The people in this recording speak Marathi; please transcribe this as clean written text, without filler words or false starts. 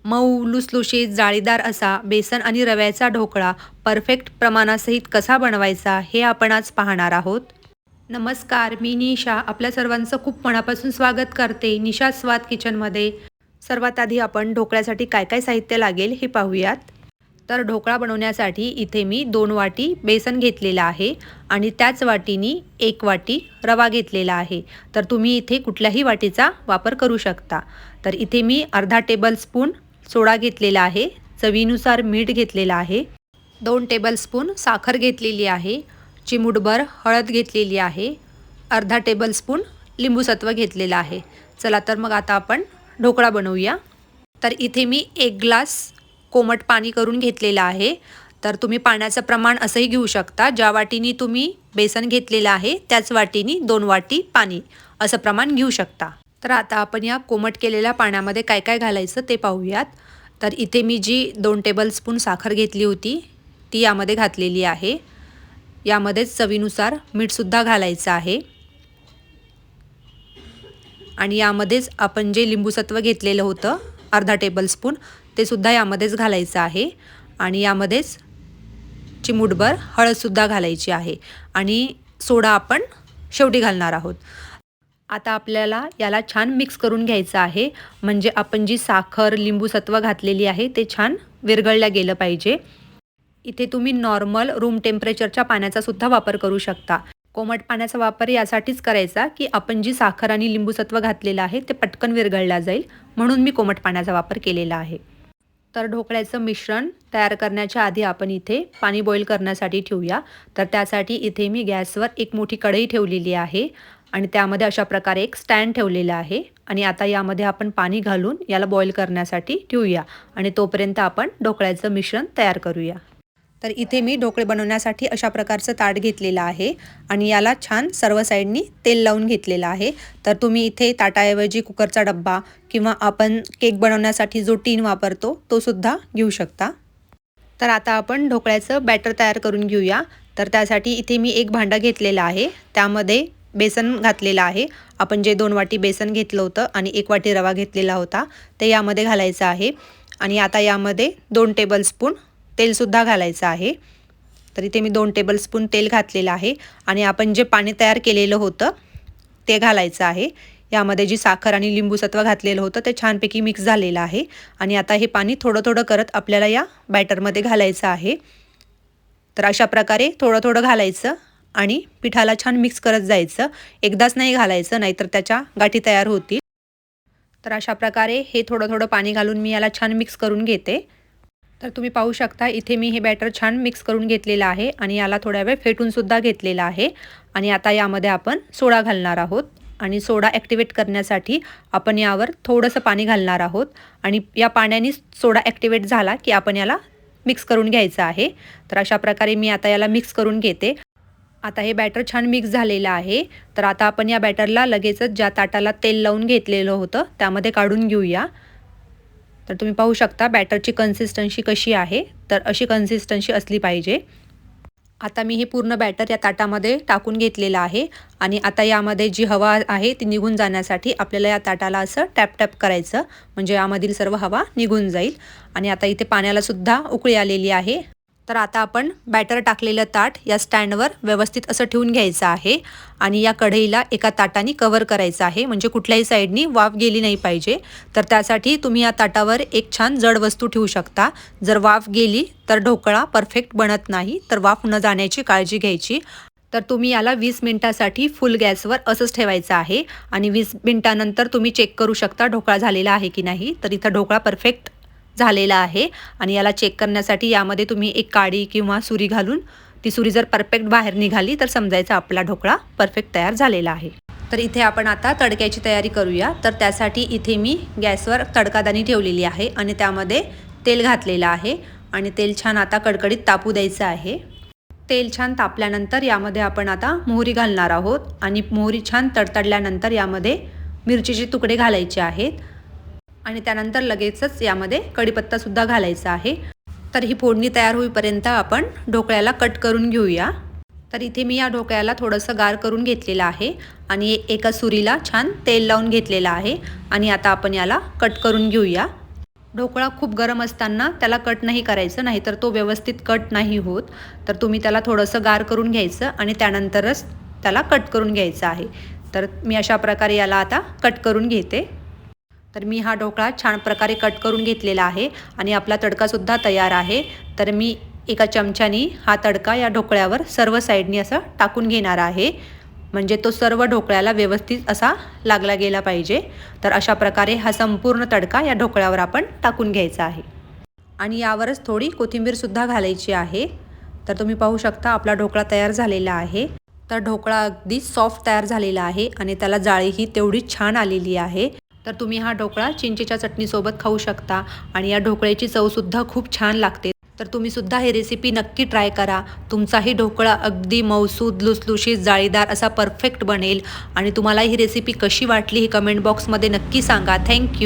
मऊ लुसलुशीत जाळीदार असा बेसन आणि रव्याचा ढोकळा परफेक्ट प्रमाणासहित कसा बनवायचा हे आपण आज पाहणार आहोत. नमस्कार, मी निशा आपल्या सर्वांचं खूप मनापासून स्वागत करते निशा स्वाद किचनमध्ये. सर्वात आधी आपण ढोकळ्यासाठी काय काय साहित्य लागेल हे पाहूयात. तर ढोकळा बनवण्यासाठी इथे मी 2 वाटी बेसन घेतलेलं आहे आणि त्याच वाटीनी 1 वाटी रवा घेतलेला आहे. तर तुम्ही इथे कुठल्याही वाटीचा वापर करू शकता. तर इथे मी अर्धा टेबलस्पून सोडा घेतलेला आहे, चवीनुसार मीठ घेतलेलं आहे, 2 टेबलस्पून साखर घेतलेली आहे, चिमूटभर हळद घेतलेली आहे, अर्धा टेबलस्पून लिंबूसत्व घेतलेलं आहे. चला तर मग आता आपण ढोकळा बनवूया. तर इथे मी 1 ग्लास कोमट पाणी करून घेतलेलं आहे. तर तुम्ही पाण्याचं प्रमाण असंही घेऊ शकता, ज्या वाटीनी तुम्ही बेसन घेतलेलं आहे त्याच वाटीनी 2 वाटी पाणी असं प्रमाण घेऊ शकता. तर आता आपण या कोमट केलेल्या पाण्यामध्ये काय काय घालायचं ते पाहूयात. तर इथे मी जी 2 टेबलस्पून साखर घेतली होती ती यामध्ये घातलेली आहे. यामध्येच चवीनुसार मीठसुद्धा घालायचं आहे आणि यामध्येच आपण जे लिंबूसत्व घेतलेलं होतं अर्धा टेबलस्पून ते सुद्धा यामध्येच घालायचं आहे आणि यामध्येच चिमूटभर हळदसुद्धा घालायची आहे आणि सोडा आपण शेवटी घालणार आहोत. आता आपल्याला याला छान मिक्स करून घ्यायचं आहे, म्हणजे आपण जी साखर लिंबूसत्व घातलेली आहे ते छान विरघळल्या गेलं पाहिजे. इथे तुम्ही नॉर्मल रूम टेम्परेचरच्या पाण्याचा सुद्धा वापर करू शकता. कोमट पाण्याचा वापर यासाठीच करायचा की आपण जी साखर आणि लिंबूसत्व घातलेलं आहे ते पटकन विरघळल्या जाईल, म्हणून मी कोमट पाण्याचा वापर केलेला आहे. तर ढोकळ्याचं मिश्रण तयार करण्याच्या आधी आपण इथे पाणी बॉईल करण्यासाठी ठेवूया. तर त्यासाठी इथे मी गॅसवर एक मोठी कढई ठेवलेली आहे आणि त्यामध्ये अशा प्रकारे एक स्टँड ठेवलेलं आहे आणि आता यामध्ये आपण पाणी घालून याला बॉईल करण्यासाठी ठेवूया आणि तोपर्यंत आपण ढोकळ्याचं मिश्रण तयार करूया. तर इथे मी ढोकळे बनवण्यासाठी अशा प्रकारचं ताट घेतलेलं आहे आणि याला छान सर्व साईडनी तेल लावून घेतलेलं आहे. तर तुम्ही इथे ताटाऐवजी कुकरचा डब्बा किंवा आपण केक बनवण्यासाठी जो टीन वापरतो तो सुद्धा घेऊ शकता. तर आता आपण ढोकळ्याचं बॅटर तयार करून घेऊया. तर त्यासाठी इथे मी एक भांडं घेतलेलं आहे, त्यामध्ये बेसन घातलेलं आहे. आपण जे 2 वाटी बेसन घेतलं होतं आणि 1 वाटी रवा घेतलेला होता ते यामध्ये घालायचं आहे आणि आता यामध्ये 2 टेबलस्पून तेलसुद्धा घालायचं आहे. तर इथे मी 2 टेबलस्पून तेल घातलेलं आहे आणि आपण जे पाणी तयार केलेलं होतं ते घालायचं आहे. यामध्ये जी साखर आणि लिंबूसत्व घातलेलं होतं ते छानपैकी मिक्स झालेलं आहे आणि आता हे पाणी थोडं थोडं करत आपल्याला या बॅटरमध्ये घालायचं आहे. तर अशा प्रकारे थोडं थोडं घालायचं आणि पिठाला छान मिक्स करत जायचं. एकदाच नाही घालायचं, नाहीतर त्याच्या गाठी तयार होतील. तर अशा प्रकारे हे थोडं थोडं पाणी घालून मी याला छान मिक्स करून घेते. तर तुम्ही पाहू शकता इथे मी हे बॅटर छान मिक्स करून घेतलेलं आहे आणि याला थोड्या वेळ फेटूनसुद्धा घेतलेलं आहे आणि आता यामध्ये आपण सोडा घालणार आहोत आणि सोडा ॲक्टिवेट करण्यासाठी आपण यावर थोडंसं पाणी घालणार आहोत आणि या पाण्याने सोडा ॲक्टिवेट झाला की आपण याला मिक्स करून घ्यायचं आहे. तर अशा प्रकारे मी आता याला मिक्स करून घेते. आता हे बॅटर छान मिक्स झालेलं आहे. तर आता आपण या बॅटरला लगेचच ज्या ताटाला तेल लावून घेतलेलं होतं त्यामध्ये काढून घेऊया. तर तुम्ही पाहू शकता बॅटरची कन्सिस्टन्सी कशी आहे. तर अशी कन्सिस्टन्सी असली पाहिजे. आता मी हे पूर्ण बॅटर या ताटामध्ये टाकून घेतलेलं आहे आणि आता यामध्ये जी हवा आहे ती निघून जाण्यासाठी आपल्याला या ताटाला असं टॅप टॅप करायचं, म्हणजे यामधील सर्व हवा निघून जाईल. आणि आता इथे पाण्याला सुद्धा उकळी आलेली आहे. तर आता आपण बॅटर टाकलेलं ताट या स्टँडवर व्यवस्थित असं ठेवून घ्यायचं आहे आणि या कढईला एका ताटाने कव्हर करायचं आहे, म्हणजे कुठल्याही साईडनी वाफ गेली नाही पाहिजे. तर त्यासाठी तुम्ही या ताटावर एक छान जड वस्तू ठेवू शकता. जर वाफ गेली तर ढोकळा परफेक्ट बनत नाही, तर वाफ न जाण्याची काळजी घ्यायची. तर तुम्ही याला 20 मिनिटासाठी फुल गॅसवर असंच ठेवायचं आहे आणि 20 मिनिटानंतर तुम्ही चेक करू शकता ढोकळा झालेला आहे की नाही. तर इथं ढोकळा परफेक्ट झालेला आहे आणि याला चेक करण्यासाठी यामध्ये तुम्ही एक काडी किंवा सुरी घालून ती सुरी जर परफेक्ट बाहेर निघाली तर समजायचं आपला ढोकळा परफेक्ट तयार झालेला आहे. तर इथे आपण आता तडक्याची तयारी करूया. तर त्यासाठी इथे मी गॅसवर तडकादाणी ठेवलेली आहे आणि त्यामध्ये तेल घातलेलं आहे आणि तेल छान आता कडकडीत तापू द्यायचं आहे. तेल छान तापल्यानंतर यामध्ये आपण आता मोहरी घालणार आहोत आणि मोहरी छान तडतडल्यानंतर यामध्ये मिरचीचे तुकडे घालायचे आहेत आणि त्यानंतर लगेचच यामध्ये कढीपत्तासुद्धा घालायचा आहे. तर ही फोडणी तयार होईपर्यंत आपण ढोकळ्याला कट करून घेऊया. तर इथे मी या ढोकळ्याला थोडंसं गार करून घेतलेलं आहे आणि एका सुरीला छान तेल लावून घेतलेलं आहे आणि आता आपण याला कट करून घेऊया. ढोकळा खूप गरम असताना त्याला कट नाही करायचं, नाहीतर तो व्यवस्थित कट नाही होत. तर तुम्ही त्याला थोडंसं गार करून घ्यायचं आणि त्यानंतरच त्याला कट करून घ्यायचं आहे. तर मी अशा प्रकारे याला आता कट करून घेते. तर मी हा ढोकळा छान प्रकारे कट करून घेतलेला आहे आणि आपला तडकासुद्धा तयार आहे. तर मी एका चमच्यानी हा तडका या ढोकळ्यावर सर्व साईडनी असं टाकून घेणार आहे. म्हणजे तो सर्व ढोकळ्याला व्यवस्थित असा लागला गेला पाहिजे. तर अशा प्रकारे हा संपूर्ण तडका या ढोकळ्यावर आपण टाकून घ्यायचा आहे. आणि यावरच थोडी कोथिंबीरसुद्धा घालायची आहे. तर तुम्ही पाहू शकता आपला ढोकळा तयार झालेला आहे. तर ढोकळा अगदी सॉफ्ट तयार झालेला आहे आणि त्याला जाळीही तेवढीच छान आलेली आहे. तर तुम्ही हा ढोकळा चिंचेच्या चटणीसोबत खाऊ शकता आणि या ढोकळ्याची चवसुद्धा खूप छान लागते. तर तुम्हीसुद्धा ही रेसिपी नक्की ट्राय करा. तुमचाही ढोकळा अगदी मऊसूद, लुसलुशीत, जाळीदार असा परफेक्ट बनेल. आणि तुम्हाला ही रेसिपी कशी वाटली हे कमेंट बॉक्समध्ये नक्की सांगा. थँक्यू.